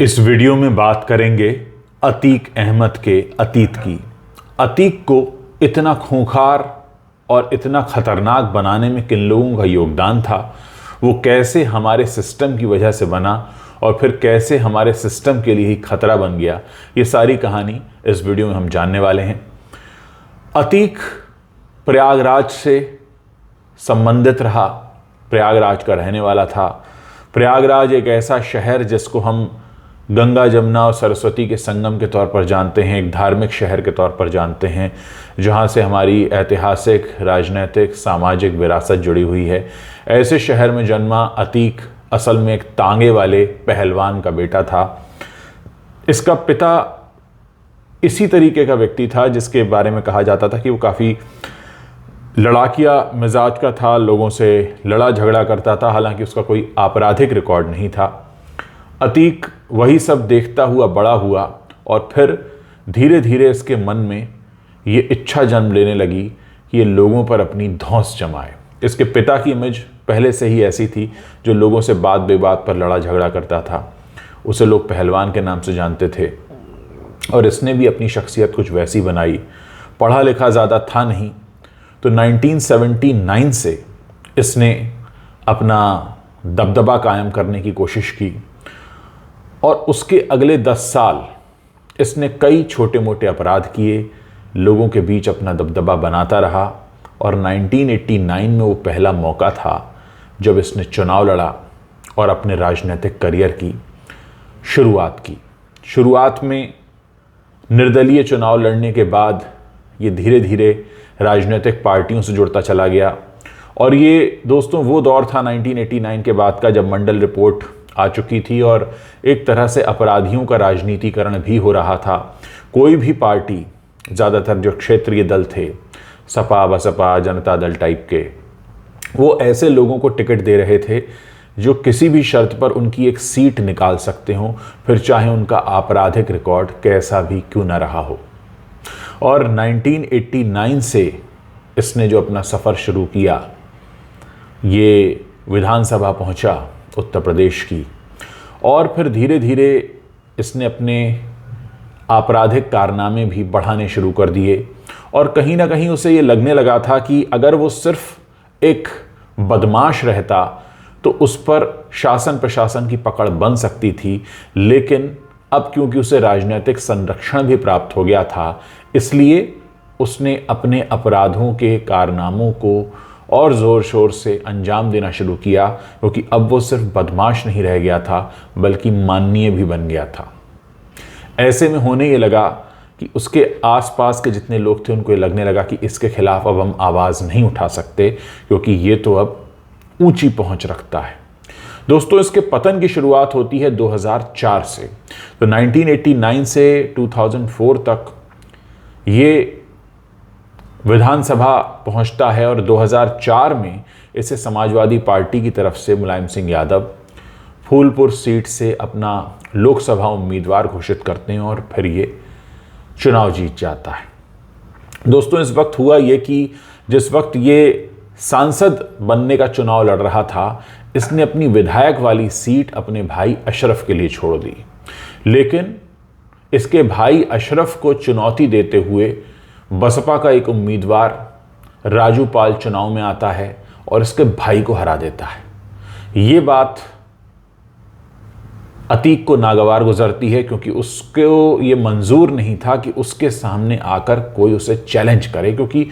इस वीडियो में बात करेंगे अतीक अहमद के अतीत की। अतीक को इतना खूंखार और इतना ख़तरनाक बनाने में किन लोगों का योगदान था, वो कैसे हमारे सिस्टम की वजह से बना और फिर कैसे हमारे सिस्टम के लिए ही खतरा बन गया, ये सारी कहानी इस वीडियो में हम जानने वाले हैं। अतीक प्रयागराज से संबंधित रहा, प्रयागराज का रहने वाला था। प्रयागराज एक ऐसा शहर जिसको हम गंगा जमुना और सरस्वती के संगम के तौर पर जानते हैं, एक धार्मिक शहर के तौर पर जानते हैं, जहाँ से हमारी ऐतिहासिक, राजनीतिक, सामाजिक विरासत जुड़ी हुई है। ऐसे शहर में जन्मा अतीक असल में एक तांगे वाले पहलवान का बेटा था। इसका पिता इसी तरीके का व्यक्ति था जिसके बारे में कहा जाता था कि वो काफ़ी लड़ाकिया मिजाज का था, लोगों से लड़ा झगड़ा करता था, हालांकि उसका कोई आपराधिक रिकॉर्ड नहीं था। अतीक वही सब देखता हुआ बड़ा हुआ और फिर धीरे धीरे इसके मन में ये इच्छा जन्म लेने लगी कि ये लोगों पर अपनी धौंस जमाए। इसके पिता की इमेज पहले से ही ऐसी थी, जो लोगों से बात बेबात पर लड़ा झगड़ा करता था। उसे लोग पहलवान के नाम से जानते थे और इसने भी अपनी शख्सियत कुछ वैसी बनाई। पढ़ा लिखा ज़्यादा था नहीं, तो 1979 से इसने अपना दबदबा कायम करने की कोशिश की और उसके अगले 10 साल इसने कई छोटे मोटे अपराध किए, लोगों के बीच अपना दबदबा बनाता रहा। और 1989 में वो पहला मौका था जब इसने चुनाव लड़ा और अपने राजनीतिक करियर की शुरुआत की। शुरुआत में निर्दलीय चुनाव लड़ने के बाद ये धीरे धीरे राजनीतिक पार्टियों से जुड़ता चला गया। और ये दोस्तों वो दौर था 1989 के बाद का, जब मंडल रिपोर्ट आ चुकी थी और एक तरह से अपराधियों का राजनीतिकरण भी हो रहा था। कोई भी पार्टी, ज़्यादातर जो क्षेत्रीय दल थे, सपा बसपा जनता दल टाइप के, वो ऐसे लोगों को टिकट दे रहे थे जो किसी भी शर्त पर उनकी एक सीट निकाल सकते हों, फिर चाहे उनका आपराधिक रिकॉर्ड कैसा भी क्यों ना रहा हो। और 1989 से इसने जो अपना सफ़र शुरू किया, ये विधानसभा पहुंचा उत्तर प्रदेश की, और फिर धीरे धीरे इसने अपने आपराधिक कारनामे भी बढ़ाने शुरू कर दिए। और कहीं ना कहीं उसे ये लगने लगा था कि अगर वो सिर्फ एक बदमाश रहता तो उस पर शासन प्रशासन की पकड़ बन सकती थी, लेकिन अब क्योंकि उसे राजनीतिक संरक्षण भी प्राप्त हो गया था, इसलिए उसने अपने अपराधों के कारनामों को और ज़ोर शोर से अंजाम देना शुरू किया, क्योंकि अब वो सिर्फ बदमाश नहीं रह गया था बल्कि माननीय भी बन गया था। ऐसे में होने ये लगा कि उसके आसपास के जितने लोग थे उनको ये लगने लगा कि इसके खिलाफ अब हम आवाज़ नहीं उठा सकते, क्योंकि ये तो अब ऊंची पहुंच रखता है। दोस्तों, इसके पतन की शुरुआत होती है 2004 से। तो 1989 से 2004 तक ये विधानसभा पहुंचता है और 2004 में इसे समाजवादी पार्टी की तरफ से मुलायम सिंह यादव फूलपुर सीट से अपना लोकसभा उम्मीदवार घोषित करते हैं और फिर ये चुनाव जीत जाता है। दोस्तों, इस वक्त हुआ ये कि जिस वक्त ये सांसद बनने का चुनाव लड़ रहा था, इसने अपनी विधायक वाली सीट अपने भाई अशरफ के लिए छोड़ दी। लेकिन इसके भाई अशरफ को चुनौती देते हुए बसपा का एक उम्मीदवार राजू पाल चुनाव में आता है और इसके भाई को हरा देता है। ये बात अतीक को नागवार गुजरती है, क्योंकि उसको ये मंजूर नहीं था कि उसके सामने आकर कोई उसे चैलेंज करे, क्योंकि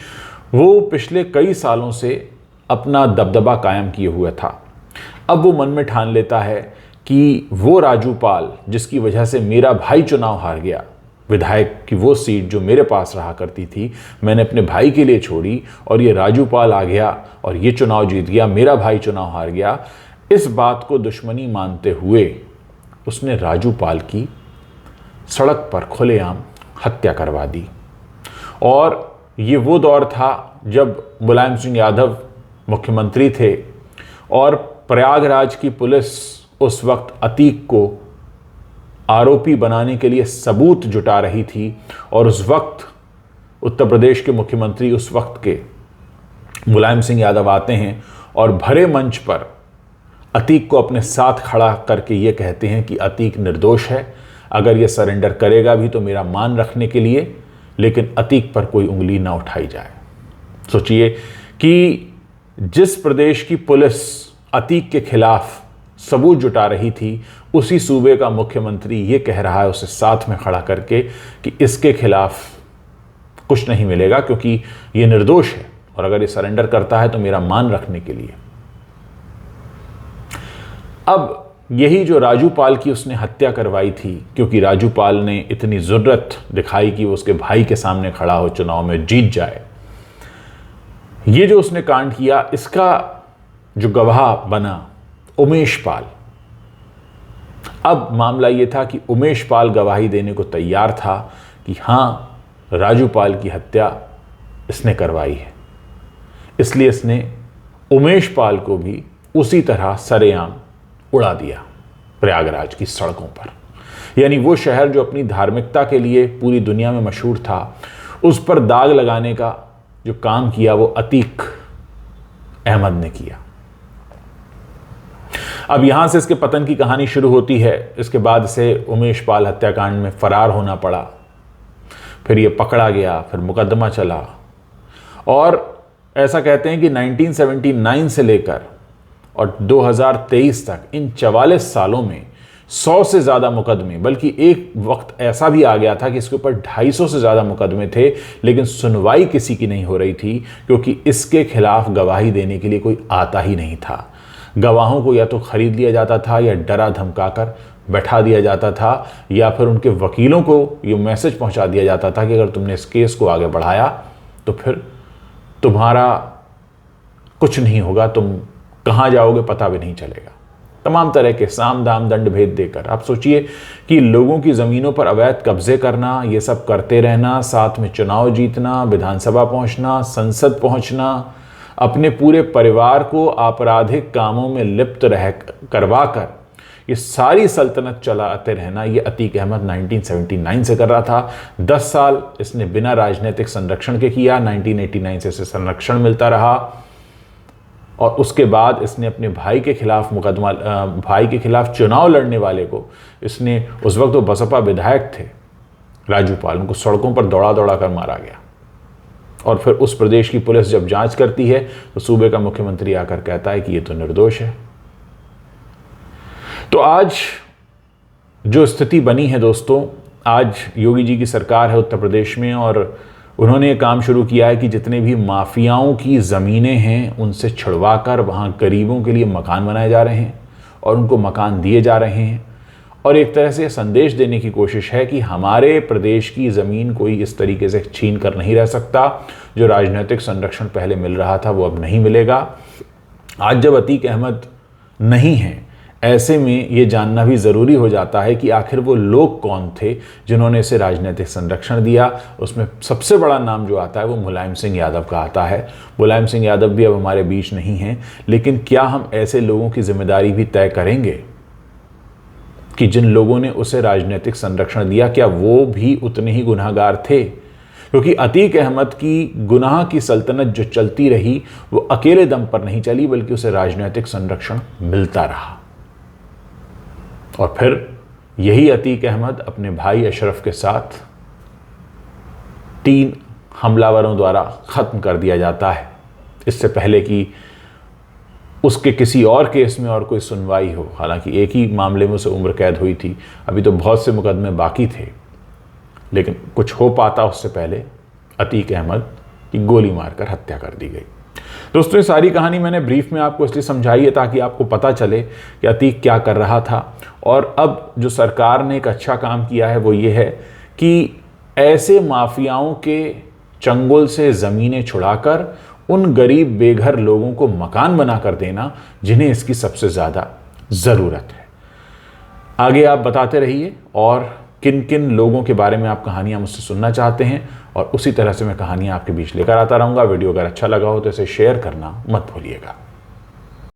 वो पिछले कई सालों से अपना दबदबा कायम किए हुआ था। अब वो मन में ठान लेता है कि वो राजू पाल जिसकी वजह से मेरा भाई चुनाव हार गया, विधायक की वो सीट जो मेरे पास रहा करती थी, मैंने अपने भाई के लिए छोड़ी और ये राजू पाल आ गया और ये चुनाव जीत गया, मेरा भाई चुनाव हार गया। इस बात को दुश्मनी मानते हुए उसने राजू पाल की सड़क पर खुलेआम हत्या करवा दी। और ये वो दौर था जब मुलायम सिंह यादव मुख्यमंत्री थे और प्रयागराज की पुलिस उस वक्त अतीक को आरोपी बनाने के लिए सबूत जुटा रही थी। और उस वक्त उत्तर प्रदेश के मुख्यमंत्री उस वक्त के मुलायम सिंह यादव आते हैं और भरे मंच पर अतीक को अपने साथ खड़ा करके ये कहते हैं कि अतीक निर्दोष है, अगर ये सरेंडर करेगा भी तो मेरा मान रखने के लिए, लेकिन अतीक पर कोई उंगली ना उठाई जाए। सोचिए कि जिस प्रदेश की पुलिस अतीक के खिलाफ सबूत जुटा रही थी, उसी सूबे का मुख्यमंत्री ये कह रहा है उसे साथ में खड़ा करके कि इसके खिलाफ कुछ नहीं मिलेगा क्योंकि ये निर्दोष है, और अगर ये सरेंडर करता है तो मेरा मान रखने के लिए। अब यही जो राजू पाल की उसने हत्या करवाई थी, क्योंकि राजू पाल ने इतनी जुर्रत दिखाई कि वो उसके भाई के सामने खड़ा हो, चुनाव में जीत जाए, ये जो उसने कांड किया, इसका जो गवाह बना उमेश पाल। अब मामला ये था कि उमेश पाल गवाही देने को तैयार था कि हाँ, राजू पाल की हत्या इसने करवाई है, इसलिए इसने उमेश पाल को भी उसी तरह सरेआम उड़ा दिया प्रयागराज की सड़कों पर। यानी वो शहर जो अपनी धार्मिकता के लिए पूरी दुनिया में मशहूर था, उस पर दाग लगाने का जो काम किया वो अतीक अहमद ने किया। अब यहां से इसके पतन की कहानी शुरू होती है। इसके बाद से उमेश पाल हत्याकांड में फरार होना पड़ा, फिर ये पकड़ा गया, फिर मुकदमा चला, और ऐसा कहते हैं कि 1979 से लेकर और 2023 तक इन 44 सालों में 100 से ज़्यादा मुकदमे, बल्कि एक वक्त ऐसा भी आ गया था कि इसके ऊपर 250 से ज़्यादा मुकदमे थे, लेकिन सुनवाई किसी की नहीं हो रही थी क्योंकि इसके खिलाफ गवाही देने के लिए कोई आता ही नहीं था। गवाहों को या तो खरीद लिया जाता था या डरा धमकाकर बैठा दिया जाता था, या फिर उनके वकीलों को ये मैसेज पहुंचा दिया जाता था कि अगर तुमने इस केस को आगे बढ़ाया तो फिर तुम्हारा कुछ नहीं होगा, तुम कहाँ जाओगे पता भी नहीं चलेगा। तमाम तरह के साम दाम दंड भेद देकर आप सोचिए कि लोगों की ज़मीनों पर अवैध कब्जे करना, ये सब करते रहना, साथ में चुनाव जीतना, विधानसभा पहुंचना, संसद पहुंचना, अपने पूरे परिवार को आपराधिक कामों में लिप्त रह करवा कर ये सारी सल्तनत चलाते रहना, ये अतीक अहमद 1979 से कर रहा था। 10 साल इसने बिना राजनीतिक संरक्षण के किया। 1989 से इसे संरक्षण मिलता रहा, और उसके बाद इसने अपने भाई के खिलाफ चुनाव लड़ने वाले को, इसने उस वक्त वो बसपा विधायक थे राजू पाल, उनको सड़कों पर दौड़ा दौड़ा कर मारा गया। और फिर उस प्रदेश की पुलिस जब जांच करती है तो सूबे का मुख्यमंत्री आकर कहता है कि ये तो निर्दोष है। तो आज जो स्थिति बनी है दोस्तों, आज योगी जी की सरकार है उत्तर प्रदेश में, और उन्होंने ये काम शुरू किया है कि जितने भी माफियाओं की ज़मीनें हैं उनसे छुड़वा कर वहाँ गरीबों के लिए मकान बनाए जा रहे हैं और उनको मकान दिए जा रहे हैं, और एक तरह से संदेश देने की कोशिश है कि हमारे प्रदेश की ज़मीन कोई इस तरीके से छीन कर नहीं रह सकता। जो राजनीतिक संरक्षण पहले मिल रहा था वो अब नहीं मिलेगा। आज जब अतीक अहमद नहीं है, ऐसे में ये जानना भी ज़रूरी हो जाता है कि आखिर वो लोग कौन थे जिन्होंने इसे राजनीतिक संरक्षण दिया। उसमें सबसे बड़ा नाम जो आता है वो मुलायम सिंह यादव का आता है। मुलायम सिंह यादव भी अब हमारे बीच नहीं हैं, लेकिन क्या हम ऐसे लोगों की जिम्मेदारी भी तय करेंगे कि जिन लोगों ने उसे राजनीतिक संरक्षण दिया, क्या वो भी उतने ही गुनहगार थे? क्योंकि अतीक अहमद की गुनाह की सल्तनत जो चलती रही वो अकेले दम पर नहीं चली, बल्कि उसे राजनीतिक संरक्षण मिलता रहा। और फिर यही अतीक अहमद अपने भाई अशरफ के साथ 3 हमलावरों द्वारा ख़त्म कर दिया जाता है, इससे पहले कि उसके किसी और केस में और कोई सुनवाई हो। हालांकि एक ही मामले में उसे उम्र कैद हुई थी, अभी तो बहुत से मुकदमे बाकी थे, लेकिन कुछ हो पाता उससे पहले अतीक अहमद की गोली मारकर हत्या कर दी गई। दोस्तों, ये सारी कहानी मैंने ब्रीफ में आपको इसलिए समझाई है ताकि आपको पता चले कि अतीक क्या कर रहा था। और अब जो सरकार ने एक अच्छा काम किया है वो ये है कि ऐसे माफियाओं के चंगुल से ज़मीनें छुड़ाकर उन गरीब बेघर लोगों को मकान बनाकर देना जिन्हें इसकी सबसे ज़्यादा ज़रूरत है। आगे आप बताते रहिए और किन किन लोगों के बारे में आप कहानियाँ मुझसे सुनना चाहते हैं, और उसी तरह से मैं कहानियाँ आपके बीच लेकर आता रहूँगा। वीडियो अगर अच्छा लगा हो तो इसे शेयर करना मत भूलिएगा।